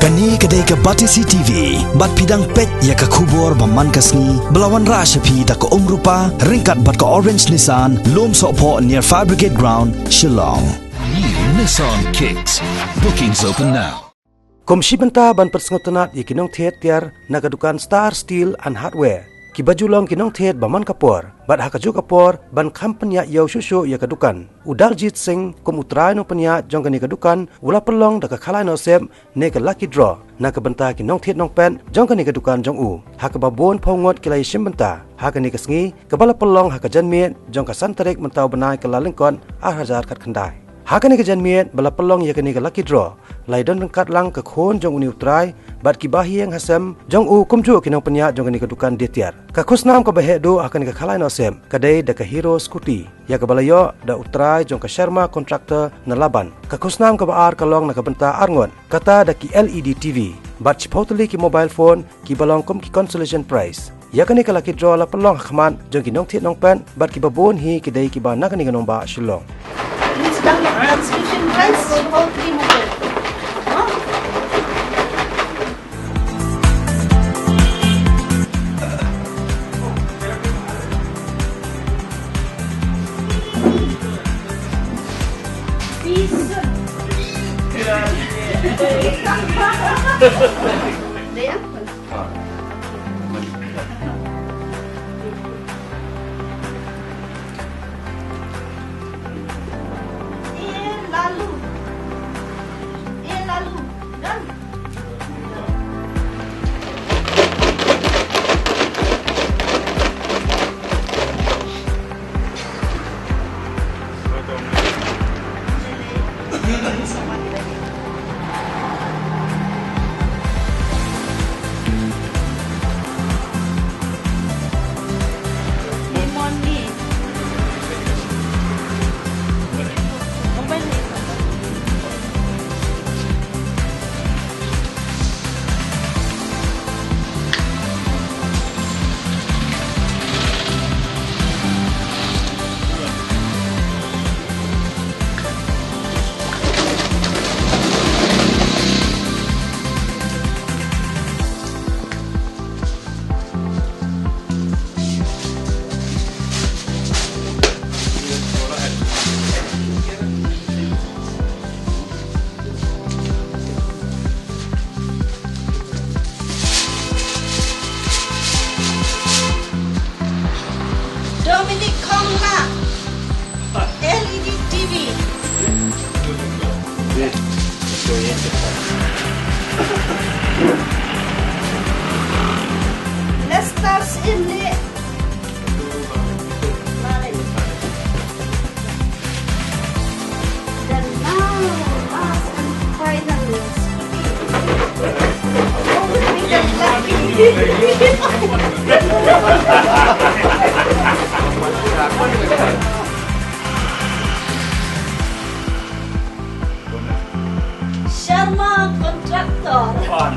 Kani kedai ke Batisi TV, bat pidang pet ya ke kubur baman kasni, belawan rasyapi da ke rupa, ringkat bat ke Orange Nissan, lom sokpo near Fire Brigade Ground, Shillong. New Nissan Kicks. Bookings open now. Komisi benta ban persngotenat i kinong thiet tiar nagadukan Star Steel and Hardware. Ki bajulong kinong thiet baman kapor, bat hakaju kapor ban kampanya yau susu ya kadukan. Udaljit Singh kum utrai no penya jong kani kadukan, ula pelong da kalai no sep ne ka lucky draw. Na ka benta kinong thiet nong pen jong kani kadukan jong u. Haka babon pongot kilai sim benta. Haka ni kasngi kabala pelong haka janmiet jong ka santarik mentau benai ka lalengkon hazar kat kandai. Haka ni ka janmiet bala pelong ya kani ka lucky draw. Lai don rengkat lang ke khon jong uni utrai bat ki bahieng hasem jong u kumju kinong penya jong kani kadukan detiar. Ka khusnam ka bahe do akan ka khalai no sem kadai da ka hero scooty ya ka balayo da utrai jong ka Sharma contractor na laban. Ka khusnam ka baar ka long na ka benta arngon kata da ki LED TV bat chipotli ki mobile phone ki balong kum ki consolation prize. Ya kani ka lucky draw la pelong khman jong kinong thiet nong pen bat ki babon hi ki dai ki ba na kani kanong ba Shillong. Please down transmission price all three mobile. Dia? Lalu. Dan. Lemon ni. Mobile ni. Dominic Kongla, LED TV. Lestars ini. Dan now, last and final. Oh, we got Sharma contractor. Hot